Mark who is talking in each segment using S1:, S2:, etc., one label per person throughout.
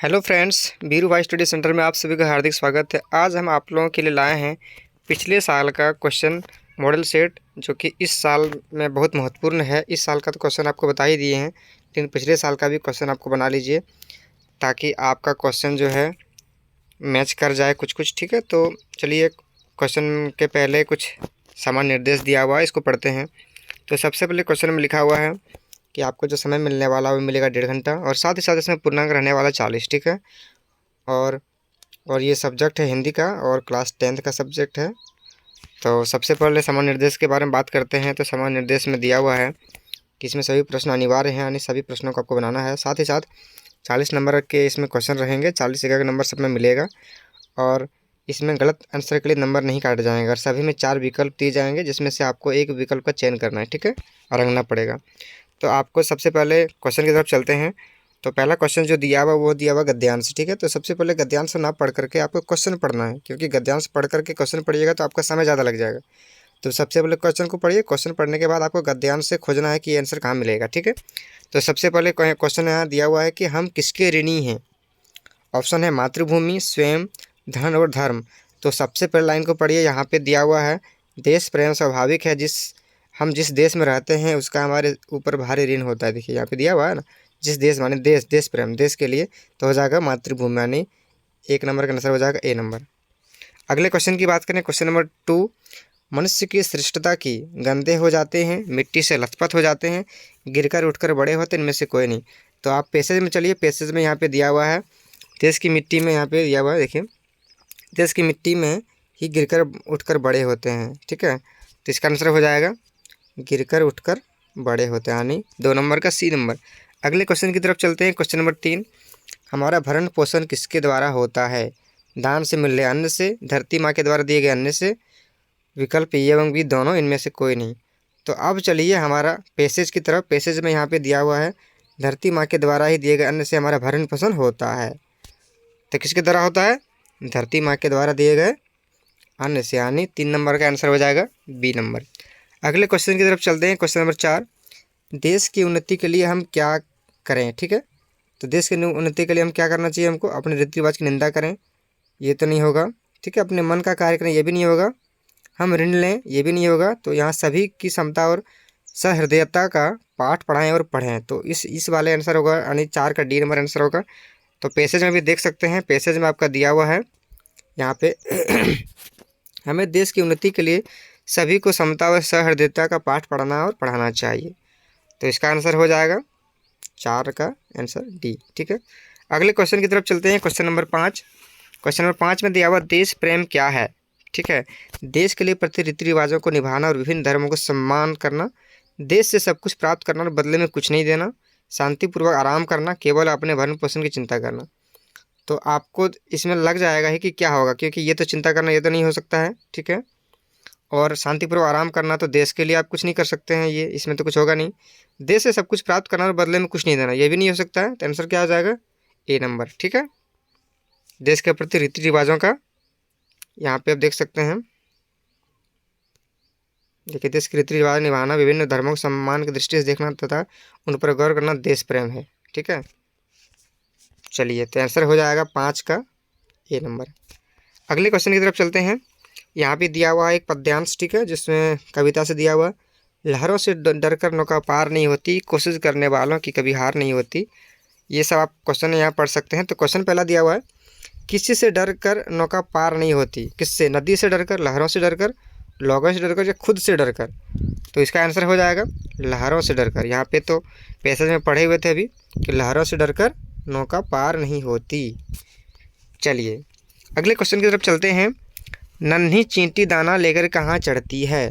S1: Hello friends, Biru भाई study centre में आप सभी का हार्दिक स्वागत है। आज हम आप लोगों के लिए लाए हैं पिछले साल का क्वेश्चन मॉडल सेट, जो कि इस साल में बहुत महत्वपूर्ण है। इस साल का तो क्वेश्चन आपको बता ही दिए हैं, लेकिन पिछले साल का भी क्वेश्चन आपको बना लीजिए ताकि आपका क्वेश्चन जो है मैच कर जाए कुछ कुछ। ठीक है, तो चलिए क्वेश्चन के पहले कुछ सामान्य निर्देश दिया हुआ है, इसको पढ़ते हैं। तो सबसे पहले क्वेश्चन में लिखा हुआ है कि आपको जो समय मिलने वाला वो मिलेगा 1.5 घंटा, और साथ ही साथ इसमें पूर्णांक रहने वाला 40। ठीक है, और ये सब्जेक्ट है हिंदी का और क्लास 10th का सब्जेक्ट है। तो सबसे पहले सामान्य निर्देश के बारे में बात करते हैं। तो सामान्य निर्देश में दिया हुआ है कि इसमें सभी प्रश्न अनिवार्य हैं, यानी सभी प्रश्नों को आपको बनाना है। साथ ही साथ 40 नंबर के इसमें क्वेश्चन रहेंगे, 40 जगह का नंबर सब में मिलेगा, और इसमें गलत आंसर के लिए नंबर नहीं काटे जाएंगे। और सभी में 4 विकल्प दिए जाएंगे, जिसमें से आपको एक विकल्प का चयन करना है। ठीक है, और रंगना पड़ेगा। तो आपको सबसे पहले क्वेश्चन की तरफ चलते हैं। तो पहला क्वेश्चन जो दिया हुआ वो दिया हुआ गद्यांश। ठीक है, तो सबसे पहले गद्यांश ना पढ़ करके आपको क्वेश्चन पढ़ना है, क्योंकि गद्यांश पढ़ करके क्वेश्चन पढ़िएगा तो आपका समय ज़्यादा लग जाएगा। तो सबसे पहले क्वेश्चन को पढ़िए, क्वेश्चन पढ़ने के बाद आपको गद्यांश से खोजना है कि आंसर कहाँ मिलेगा। ठीक है, तो सबसे पहले क्वेश्चन यहाँ दिया हुआ है कि हम किसके ऋणी हैं। ऑप्शन है मातृभूमि, स्वयं, धन और धर्म। तो सबसे पहले लाइन को पढ़िए, यहाँ पे दिया हुआ है देश प्रेम स्वाभाविक है, हम जिस देश में रहते हैं उसका हमारे ऊपर भारी ऋण होता है। देखिए यहाँ पे दिया हुआ है ना, जिस देश माने देश प्रेम, देश के लिए, तो हो जाएगा मातृभूमि, यानी 1 नंबर का आंसर हो जाएगा ए नंबर। अगले क्वेश्चन की बात करें, क्वेश्चन नंबर 2, मनुष्य की श्रेष्ठता की गंदे हो जाते हैं, मिट्टी से लथपथ हो जाते हैं, गिरकर उठकर बड़े होते हैं, इनमें से कोई नहीं। तो आप पैसेज में चलिए, पैसेज में यहाँ पे दिया हुआ है देश की मिट्टी में, यहाँ पे दिया हुआ है, देखिए देश की मिट्टी में ही गिरकर उठकर बड़े होते हैं। ठीक है, तो इसका आंसर हो जाएगा गिरकर उठकर बड़े होते हैं, यानी 2 नंबर का सी नंबर। अगले क्वेश्चन की तरफ चलते हैं। क्वेश्चन नंबर 3, हमारा भरण पोषण किसके द्वारा होता है। दान से मिल रहे अन्न से, धरती माँ के द्वारा दिए गए अन्न से, विकल्प ए एवं बी दोनों, इनमें से कोई नहीं। तो अब चलिए हमारा पैसेज की तरफ। पैसेज में यहाँ पे दिया हुआ है धरती माँ के द्वारा ही दिए गए अन्न से हमारा भरण पोषण होता है। तो किसके द्वारा होता है, धरती माँ के द्वारा दिए गए अन्न से, यानी 3 नंबर का आंसर हो जाएगा बी नंबर। अगले क्वेश्चन की तरफ चलते हैं। क्वेश्चन नंबर 4, देश की उन्नति के लिए हम क्या करें। ठीक है, तो देश की उन्नति के लिए हम क्या करना चाहिए, हमको अपने रीति रिवाज की निंदा करें, ये तो नहीं होगा। ठीक है, अपने मन का कार्य करें, ये भी नहीं होगा। हम ऋण लें, ये भी नहीं होगा। तो यहाँ सभी की क्षमता और सहृदयता का पाठ पढ़ाएं और पढ़ें, तो इस वाले आंसर होगा, यानी 4 का डी नंबर आंसर होगा। तो पैसेज में भी देख सकते हैं, पैसेज में आपका दिया हुआ है यहाँ पे हमें देश की उन्नति के लिए सभी को समता व सहृदयता का पाठ पढ़ना और पढ़ाना चाहिए। तो इसका आंसर हो जाएगा 4 का आंसर डी। ठीक है, अगले क्वेश्चन की तरफ चलते हैं। क्वेश्चन नंबर 5, क्वेश्चन नंबर 5 में दिया हुआ देश प्रेम क्या है। ठीक है, देश के लिए प्रति रीति रिवाजों को निभाना और विभिन्न धर्मों को सम्मान करना, देश से सब कुछ प्राप्त करना और बदले में कुछ नहीं देना, शांतिपूर्वक आराम करना, केवल अपने भरण पोषण की चिंता करना। तो आपको इसमें लग जाएगा ही कि क्या होगा, क्योंकि ये तो चिंता करना, ये तो नहीं हो सकता है। ठीक है, और शांतिपूर्वक आराम करना, तो देश के लिए आप कुछ नहीं कर सकते हैं, ये इसमें तो कुछ होगा नहीं। देश से सब कुछ प्राप्त करना और बदले में कुछ नहीं देना, ये भी नहीं हो सकता है। तो आंसर क्या हो जाएगा, ए नंबर। ठीक है, देश के प्रति रीति रिवाजों का यहाँ पे आप देख सकते हैं, देखिए देश के रीति रिवाज निभाना, विभिन्न धर्मों को सम्मान की दृष्टि से देखना तथा उन पर गौर करना देश प्रेम है। ठीक है, चलिए तो आंसर हो जाएगा 5 का ए नंबर। अगले क्वेश्चन की तरफ चलते हैं। यहाँ पे दिया हुआ है एक पद्यांश। ठीक है, जिसमें कविता से दिया हुआ, लहरों से डर कर नौका पार नहीं होती, कोशिश करने वालों की कभी हार नहीं होती। ये सब आप क्वेश्चन यहाँ पढ़ सकते हैं। तो क्वेश्चन पहला दिया हुआ है, किसी से डर कर नौका पार नहीं होती। किससे, नदी से डर कर, लहरों से डर कर, लोगों से डर कर, या खुद से डर कर। तो इसका आंसर हो जाएगा लहरों से डर कर। यहाँ पे तो पैसेज में पढ़े हुए थे अभी कि लहरों से डर कर नौका पार नहीं होती। चलिए अगले क्वेश्चन की तरफ चलते हैं। नन्ही चींटी दाना लेकर कहाँ चढ़ती है।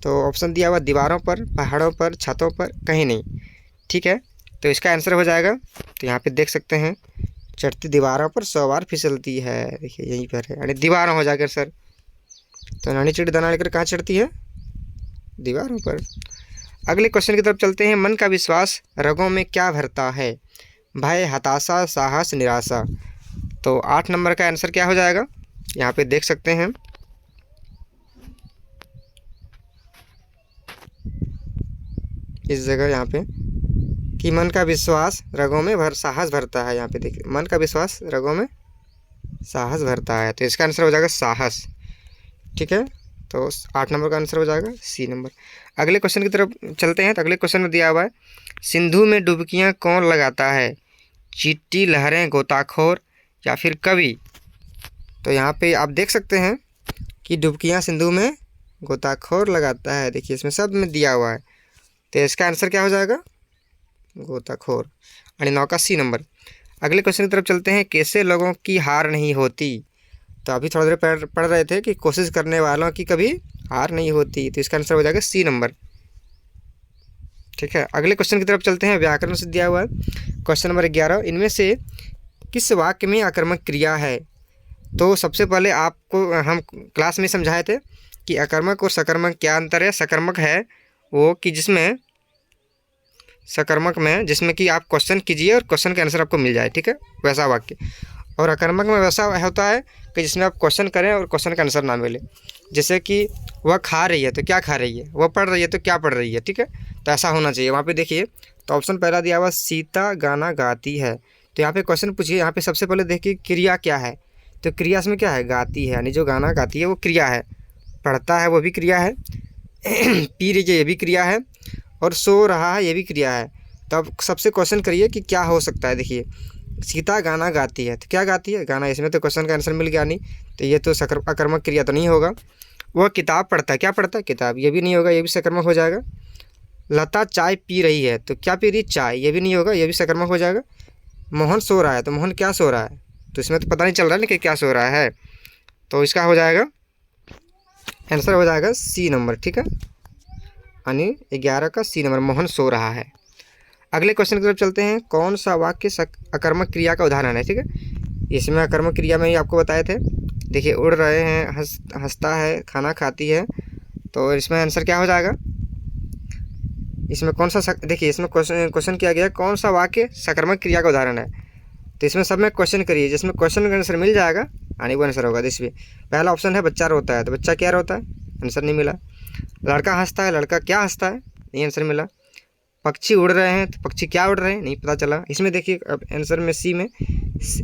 S1: तो ऑप्शन दिया हुआ दीवारों पर, पहाड़ों पर, छतों पर, कहीं नहीं। ठीक है, तो इसका आंसर हो जाएगा, तो यहाँ पे देख सकते हैं, चढ़ती दीवारों पर 100 बार फिसलती है। देखिए यहीं पर है, यानी दीवारों हो जाकर सर। तो नन्ही चींटी दाना लेकर कहाँ चढ़ती है, दीवारों पर। अगले क्वेश्चन की तरफ चलते हैं। मन का विश्वास रगों में क्या भरता है। भय, हताशा, साहस, निराशा। तो 8 नंबर का आंसर क्या हो जाएगा, यहाँ पे देख सकते हैं, इस जगह यहाँ पे कि मन का विश्वास रगों में साहस भरता है। यहाँ पे देखिए, मन का विश्वास रगों में साहस भरता है, तो इसका आंसर हो जाएगा साहस। ठीक है, तो 8 नंबर का आंसर हो जाएगा सी नंबर। अगले क्वेश्चन की तरफ चलते हैं। तो अगले क्वेश्चन में दिया हुआ है, सिंधु में डुबकियां कौन लगाता है? चींटी, लहरें, गोताखोर या फिर कवि? तो यहाँ पे आप देख सकते हैं कि डुबकियां सिंधु में गोताखोर लगाता है। देखिए इसमें सब में दिया हुआ है, तो इसका आंसर क्या हो जाएगा? गोताखोर। 9 का सी नंबर। अगले क्वेश्चन की तरफ चलते हैं, कैसे लोगों की हार नहीं होती? तो अभी थोड़ा देर पढ़ रहे थे कि कोशिश करने वालों की कभी हार नहीं होती, तो इसका आंसर हो जाएगा सी नंबर। ठीक है, अगले क्वेश्चन की तरफ चलते हैं। व्याकरण से दिया हुआ है क्वेश्चन नंबर 11, इनमें से किस वाक्य में आकर्मक क्रिया है? तो सबसे पहले आपको हम क्लास में समझाए थे कि अकर्मक और सकर्मक क्या अंतर है। सकर्मक है वो कि जिसमें कि आप क्वेश्चन कीजिए और क्वेश्चन का आंसर आपको मिल जाए, ठीक है, वैसा वाक्य। और अकर्मक में वैसा होता है कि जिसमें आप क्वेश्चन करें और क्वेश्चन का आंसर ना मिले। जैसे कि वह खा रही है तो क्या खा रही है, वह पढ़ रही है तो क्या पढ़ रही है, ठीक है, तो ऐसा होना चाहिए। वहाँ पे देखिए, तो ऑप्शन पहला दिया हुआ, सीता गाना गाती है। तो यहाँ पे क्वेश्चन पूछिए, यहाँ पे सबसे पहले देखिए क्रिया क्या है। तो क्रिया इसमें क्या है? गाती है, यानी जो गाना गाती है वो क्रिया है। पढ़ता है वो भी क्रिया है, पी रही है ये भी क्रिया है, और सो रहा है ये भी क्रिया है। तो अब सबसे क्वेश्चन करिए कि क्या हो सकता है। देखिए, सीता गाना गाती है तो क्या गाती है? गाना। इसमें तो क्वेश्चन का आंसर मिल गया नहीं, तो ये तो अकर्मक क्रिया तो नहीं होगा। वह किताब पढ़ता है, क्या पढ़ता है? किताब, ये भी नहीं होगा, ये भी सकर्मक हो जाएगा। लता चाय पी रही है तो क्या पी रही? चाय, ये भी नहीं होगा, ये भी सकर्मक हो जाएगा। मोहन सो रहा है तो मोहन क्या सो रहा है? तो इसमें तो पता नहीं चल रहा है ना कि क्या सो रहा है, तो इसका हो जाएगा आंसर हो जाएगा सी नंबर। ठीक है, यानी 11 का सी नंबर, मोहन सो रहा है। अगले क्वेश्चन की तरफ चलते हैं, कौन सा वाक्य अकर्मक क्रिया का उदाहरण है? ठीक है, इसमें अकर्मक क्रिया में ही आपको बताए थे। देखिए, उड़ रहे हैं, हंसता है, खाना खाती है, तो इसमें आंसर क्या हो जाएगा? इसमें कौन सा देखिए, इसमें क्वेश्चन किया गया कौन सा वाक्य सकर्मक क्रिया का उदाहरण है। तो इसमें सब में क्वेश्चन करिए, जिसमें क्वेश्चन का आंसर मिल जाएगा यानी वो आंसर होगा। इसमें पहला ऑप्शन है, बच्चा रोता है तो बच्चा क्या रोता है? आंसर नहीं मिला। लड़का हंसता है, लड़का क्या हंसता है? नहीं आंसर मिला। पक्षी उड़ रहे हैं तो पक्षी क्या उड़ रहे हैं? नहीं पता चला। इसमें देखिए अब आंसर में सी में,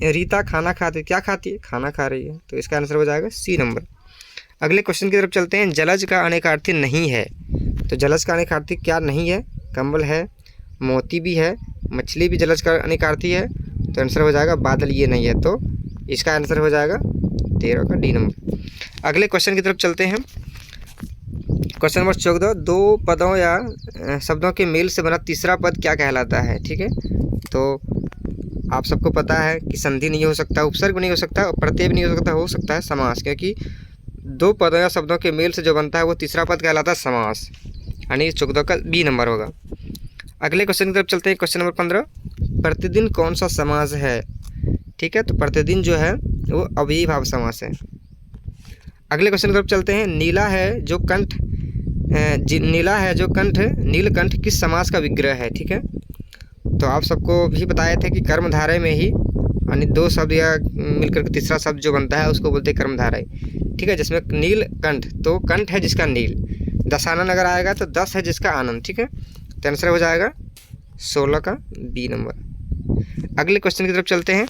S1: रीता खाना खाती, क्या खाती है? खाना खा रही है, तो इसका आंसर हो जाएगा सी नंबर। अगले क्वेश्चन की तरफ चलते हैं, जलज का अनेकार्थी नहीं है। तो जलज का अनेकार्थी क्या नहीं है? कम्बल है, मोती भी है, मछली भी जलज का अनेकार्थी है, तो आंसर हो जाएगा बादल, ये नहीं है, तो इसका आंसर हो जाएगा 13 का डी नंबर। अगले क्वेश्चन की तरफ चलते हैं। क्वेश्चन नंबर 14, दो पदों या शब्दों के मेल से बना तीसरा पद क्या कहलाता है? ठीक है, तो आप सबको पता है कि संधि नहीं हो सकता, उपसर्ग नहीं हो सकता, और प्रत्यय भी नहीं हो सकता है समास, क्योंकि दो पदों या शब्दों के मेल से जो बनता है वो तीसरा पद कहलाता है समास, यानी 14 का बी नंबर होगा। अगले क्वेश्चन की तरफ चलते हैं। क्वेश्चन नंबर 15, प्रतिदिन कौन सा समास है? ठीक है, तो प्रतिदिन जो है वो अव्ययीभाव समास है। अगले क्वेश्चन की तरफ चलते हैं, नीला है जो कंठ नीलकंठ किस समास का विग्रह है? ठीक है, तो आप सबको भी बताए थे कि कर्मधारय में ही, यानी दो शब्द या मिलकर के तीसरा शब्द जो बनता है उसको बोलते हैं कर्मधारय। ठीक है, जिसमें नीलकंठ, तो कंठ है जिसका नील, दशानन अगर आएगा तो 10 है जिसका आनंद। ठीक है, तो आंसर हो जाएगा 16 का बी नंबर। अगले क्वेश्चन की तरफ चलते हैं।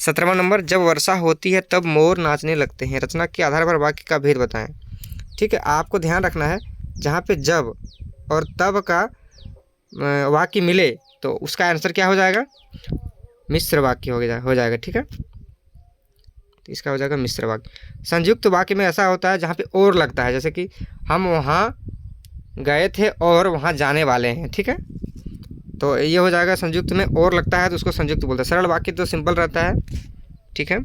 S1: 17वां नंबर, जब वर्षा होती है तब मोर नाचने लगते हैं, रचना के आधार पर वाक्य का भेद बताएं। ठीक है, आपको ध्यान रखना है, जहाँ पे जब और तब का वाक्य मिले तो उसका आंसर क्या हो जाएगा? मिश्र वाक्य हो जाएगा। ठीक है, तो इसका हो जाएगा मिश्र वाक्य। संयुक्त वाक्य में ऐसा होता है जहाँ पे और लगता है, जैसे कि हम वहाँ गए थे और वहाँ जाने वाले हैं। ठीक है, तो ये हो जाएगा संयुक्त में और लगता है तो उसको संयुक्त बोलते हैं। सरल वाक्य तो सिंपल रहता है। ठीक है,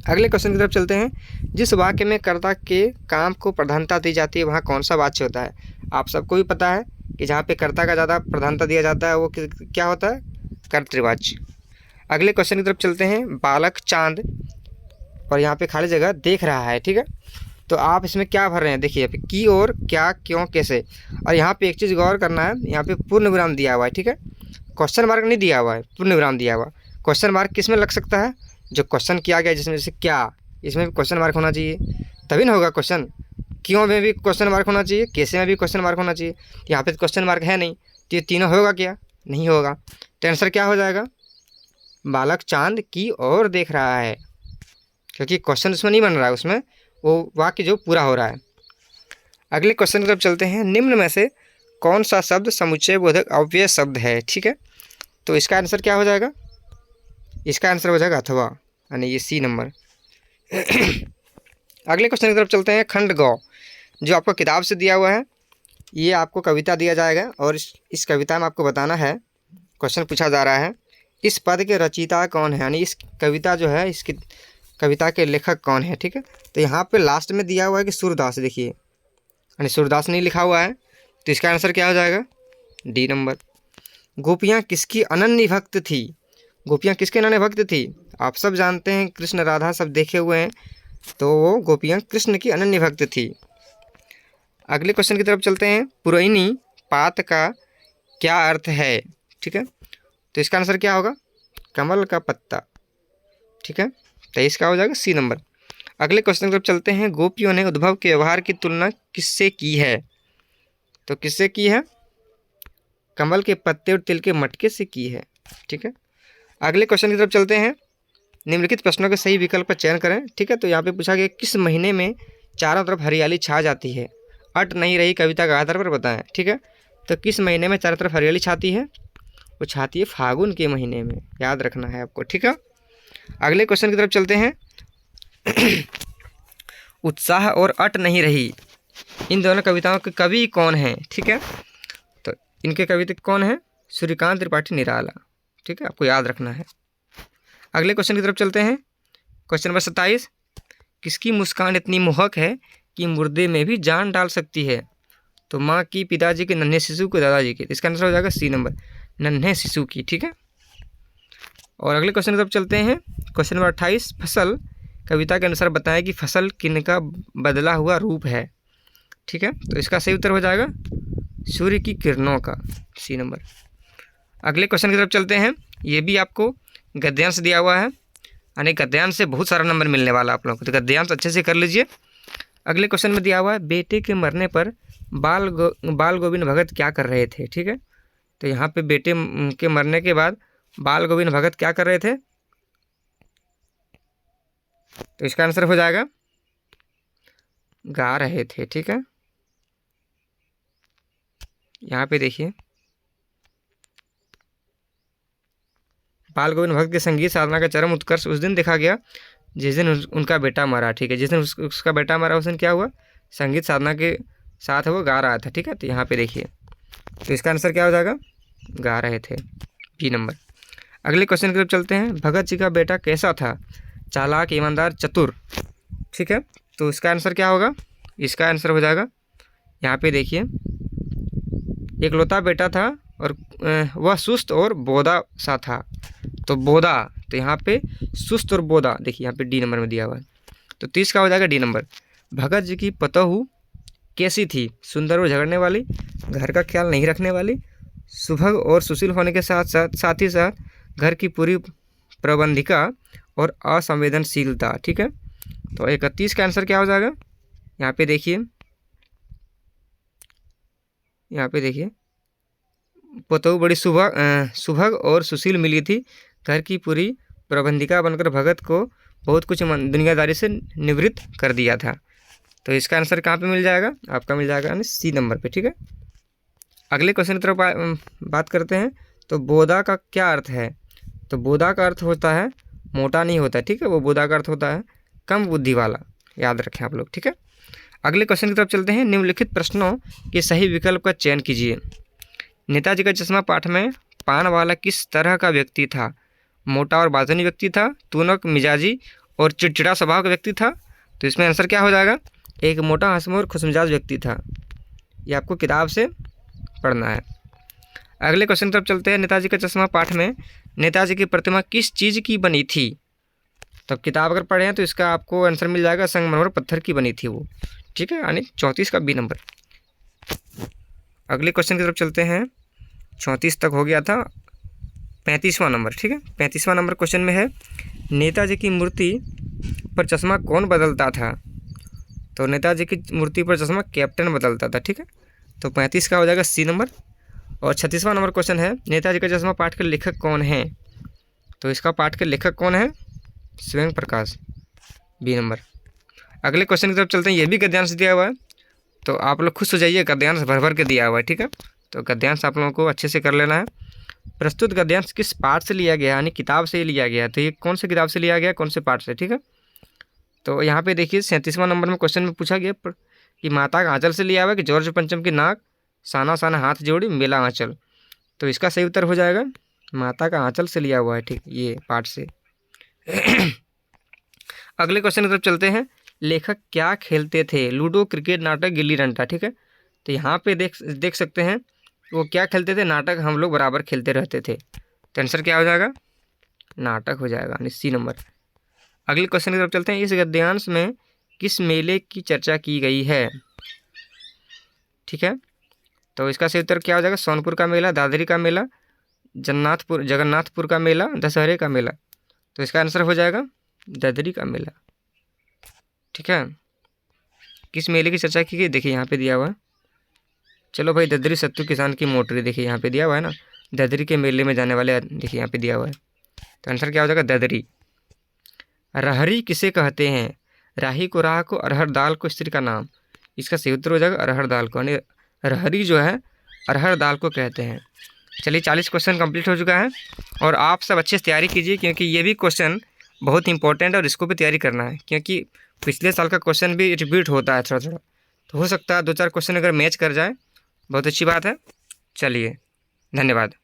S1: अगले क्वेश्चन की तरफ चलते हैं। जिस वाक्य में कर्ता के काम को प्रधानता दी जाती है वहाँ कौन सा वाच्य होता है? आप सबको भी पता है कि जहाँ पे कर्ता का ज़्यादा प्रधानता दिया जाता है वो क्या होता है? कर्तृवाच्य। अगले क्वेश्चन की तरफ चलते हैं। बालक चांद, और यहाँ पे खाली जगह देख रहा है। ठीक है, तो आप इसमें क्या भर रहे हैं? देखिए की और क्या, क्यों, कैसे। और यहाँ पे एक चीज़ गौर करना है, यहाँ पे पूर्ण विराम दिया हुआ है। ठीक है, क्वेश्चन मार्क नहीं दिया हुआ है, पूर्ण विराम दिया हुआ। क्वेश्चन मार्क किस में लग सकता है? जो क्वेश्चन किया गया, जिसमें जैसे क्या, इसमें भी क्वेश्चन मार्क होना चाहिए, तभी ना होगा क्वेश्चन। क्यों में भी क्वेश्चन मार्क होना चाहिए, कैसे में भी क्वेश्चन मार्क होना चाहिए। यहाँ पे क्वेश्चन मार्क है नहीं, तो ये तीनों होगा क्या? नहीं होगा। तो आंसर क्या हो जाएगा? बालक चांद की ओर देख रहा है, क्योंकि क्वेश्चन उसमें नहीं बन रहा है, उसमें वो वाक्य जो पूरा हो रहा है। अगले क्वेश्चन की तरफ चलते हैं। निम्न में से कौन सा शब्द समुच्चय बोधक अव्यय शब्द है? ठीक है, तो इसका आंसर क्या हो जाएगा? इसका आंसर हो जाएगा अथवा, यानी ये सी नंबर। अगले क्वेश्चन की तरफ चलते हैं। खंड गौ जो आपको किताब से दिया हुआ है, ये आपको कविता दिया जाएगा और इस कविता में आपको बताना है, क्वेश्चन पूछा जा रहा है, इस पद के रचयिता कौन है, यानी इस कविता जो है, इसकी कविता के लेखक कौन है। ठीक है, तो यहाँ पे लास्ट में दिया हुआ है कि सूरदास, देखिए यानी सूरदास नहीं लिखा हुआ है, तो इसका आंसर क्या हो जाएगा? D number. गोपियाँ किसकी अनन्य भक्त थी? गोपियाँ किसके अनन्य भक्त थी? आप सब जानते हैं, कृष्ण राधा सब देखे हुए हैं, तो वो गोपियाँ कृष्ण की अनन्य भक्त थी। अगले क्वेश्चन की तरफ चलते हैं। पुरैनी पात का क्या अर्थ है? ठीक है, तो इसका आंसर क्या होगा? कमल का पत्ता। ठीक है, तो इसका हो जाएगा सी नंबर। अगले क्वेश्चन की तरफ चलते हैं। गोपियों ने उद्धव के व्यवहार की तुलना किससे की है? तो किससे की है? कमल के पत्ते और तिल के मटके से की है। ठीक है, अगले क्वेश्चन की तरफ चलते हैं। निम्नलिखित प्रश्नों के सही विकल्प का चयन करें। ठीक है, तो यहाँ पे पूछा गया किस महीने में चारों तरफ हरियाली छा जाती है? अट नहीं रही कविता का आधार पर बताएं। ठीक है, तो किस महीने में चारों तरफ हरियाली छाती है? वो छाती है फागुन के महीने में, याद रखना है आपको। ठीक है, अगले क्वेश्चन की तरफ चलते हैं। उत्साह और अट नहीं रही, इन दोनों कविताओं के कवि कौन हैं? ठीक है, तो इनके कवि कौन है? सूर्यकांत त्रिपाठी निराला। ठीक है, आपको याद रखना है। अगले क्वेश्चन की तरफ चलते हैं। Question number 27। किसकी मुस्कान इतनी मोहक है कि मुर्दे में भी जान डाल सकती है? तो माँ की, पिताजी के, नन्हे शिशु के, दादाजी के। इसका आंसर हो जाएगा सी नंबर, नन्हे शिशु की। ठीक है, और अगले क्वेश्चन की तरफ चलते हैं। Question number 28। फसल कविता के अनुसार बताएं कि फसल किनका बदला हुआ रूप है? ठीक है, तो इसका सही उत्तर हो जाएगा सूर्य की किरणों का, सी नंबर। अगले क्वेश्चन की तरफ चलते हैं। ये भी आपको गद्यांश दिया हुआ है, यानी गद्यांश से बहुत सारा नंबर मिलने वाला आप लोगों को, तो गद्यांश अच्छे से कर लीजिए। अगले क्वेश्चन में दिया हुआ है। बेटे के मरने पर बाल गोविंद भगत क्या कर रहे थे? ठीक है, तो यहाँ पे बेटे के मरने के बाद बाल गोविंद भगत क्या कर रहे थे? तो इसका आंसर हो जाएगा गा रहे थे। ठीक है, यहाँ पे देखिए, बाल गोविंद भगत के संगीत साधना का चरम उत्कर्ष उस दिन देखा गया जिस दिन उनका बेटा मरा। ठीक है, जिस दिन उसका बेटा मरा उस दिन क्या हुआ? संगीत साधना के साथ वो गा रहा था। ठीक है, तो यहाँ पे देखिए, तो इसका आंसर क्या हो जाएगा? गा रहे थे, बी नंबर। अगले क्वेश्चन की तरफ चलते हैं। भगत जी का बेटा कैसा था? चालाक, ईमानदार, चतुर। ठीक है, तो इसका आंसर क्या होगा? इसका आंसर हो जाएगा, यहाँ पे देखिए, एकलौता बेटा था और वह सुस्त और बोदा सा था। तो बोदा, तो यहाँ पे सुस्त और बोदा, देखिए यहाँ पे डी नंबर में दिया हुआ है, तो 30 का हो जाएगा डी नंबर। भगत जी की पतोहू कैसी थी? सुंदर और झगड़ने वाली, घर का ख्याल नहीं रखने वाली, सुभग और सुशील होने के साथ ही साथ घर की पूरी प्रबंधिका और असंवेदनशीलता। ठीक है, तो 31 का आंसर क्या हो जाएगा? यहाँ पे देखिए, पतोहू बड़ी सुभग और सुशील मिली थी, घर की पूरी प्रबंधिका बनकर भगत को बहुत कुछ दुनियादारी से निवृत्त कर दिया था। तो इसका आंसर कहाँ पे मिल जाएगा? आपका मिल जाएगा यानी सी नंबर पे। ठीक है, अगले क्वेश्चन की तरफ बात करते हैं। तो बोधा का क्या अर्थ है? तो बोधा का अर्थ होता है मोटा नहीं होता। ठीक है, वो बोधा का अर्थ होता है कम बुद्धि वाला, याद रखें आप लोग। ठीक है, अगले क्वेश्चन की तरफ चलते हैं। निम्नलिखित प्रश्नों के सही विकल्प का चयन कीजिए। नेताजी का चश्मा पाठ में पान वाला किस तरह का व्यक्ति था? मोटा और बातूनी व्यक्ति था, तूनक मिजाजी और चिड़चिड़ा स्वभाव का व्यक्ति था। तो इसमें आंसर क्या हो जाएगा? एक मोटा, हंसमुख और खुशमिजाज व्यक्ति था। ये आपको किताब से पढ़ना है। अगले क्वेश्चन की तरफ चलते हैं। नेताजी का चश्मा पाठ में नेताजी की प्रतिमा किस चीज़ की बनी थी? तो किताब अगर पढ़े हैं तो इसका आपको आंसर मिल जाएगा संगमरमर पत्थर की बनी थी वो। ठीक है, यानी 34 का बी नंबर। अगले क्वेश्चन की तरफ चलते हैं। 34 तक हो गया था, 35वां नंबर। ठीक है, 35वां नंबर क्वेश्चन में है, नेताजी की मूर्ति पर चश्मा कौन बदलता था? तो नेताजी की मूर्ति पर चश्मा कैप्टन बदलता था। ठीक है, तो 35 का हो जाएगा सी नंबर। और 36वां नंबर क्वेश्चन है, नेताजी का चश्मा पाठ के लेखक कौन है? तो इसका पाठ के लेखक कौन है? स्वयं प्रकाश, बी नंबर। अगले क्वेश्चन की तरफ चलते हैं, ये भी गद्यांश दिया हुआ है, तो आप लोग खुश हो जाइए, गद्यांश भर भर के दिया हुआ है, ठीक है। तो गद्यांश आप लोगों को अच्छे से कर लेना है। प्रस्तुत गद्यांश किस पाठ से लिया गया, यानी किताब से लिया गया, तो ये कौन से किताब से लिया गया, कौन से पाठ से, ठीक है। तो यहाँ पे देखिए 37वां नंबर में क्वेश्चन में पूछा गया कि माता का आंचल से लिया हुआ है कि जॉर्ज पंचम की नाक साना साना हाथ जोड़ी मेला आंचल। तो इसका सही उत्तर हो जाएगा माता का आंचल से लिया हुआ है, ठीक, ये पाठ से। अगले क्वेश्चन की तरफ चलते हैं, लेखक क्या खेलते थे? लूडो, क्रिकेट, नाटक, गिल्ली डंडा, ठीक है। तो यहाँ पे देख सकते हैं वो क्या खेलते थे? नाटक हम लोग बराबर खेलते रहते थे। तो आंसर क्या हो जाएगा? नाटक हो जाएगा, यानी सी नंबर। अगले क्वेश्चन की तरफ चलते हैं, इस गद्यांश में किस मेले की चर्चा की गई है? ठीक है, तो इसका सही उत्तर क्या हो जाएगा? सोनपुर का मेला, दादरी का मेला, जगन्नाथपुर का मेला, दशहरे का मेला। तो इसका आंसर हो जाएगा दादरी का मेला, ठीक है। किस मेले की चर्चा की गई? देखिए यहाँ पे दिया हुआ है। चलो भाई, ददरी सत्तू किसान की मोटरी, देखिए यहाँ पे दिया हुआ है ना, ददरी के मेले में जाने वाले, देखिए यहाँ पे दिया हुआ है। तो आंसर क्या हो जाएगा? ददरी। रहरी किसे कहते हैं? राही को, राह को, अरहर दाल को, स्त्री का नाम। इसका सही उत्तर हो जाएगा अरहर दाल को, यानी रहरी जो है अरहर दाल को कहते हैं। चलिए 40 क्वेश्चन कंप्लीट हो चुका है, और आप सब अच्छे से तैयारी कीजिए, क्योंकि ये भी क्वेश्चन बहुत इंपॉर्टेंट है और इसको भी तैयारी करना है, क्योंकि पिछले साल का क्वेश्चन भी रिपीट होता है थोड़ा थोड़ा, तो हो सकता है 2-4 क्वेश्चन अगर मैच कर जाए, बहुत अच्छी बात है। चलिए, धन्यवाद।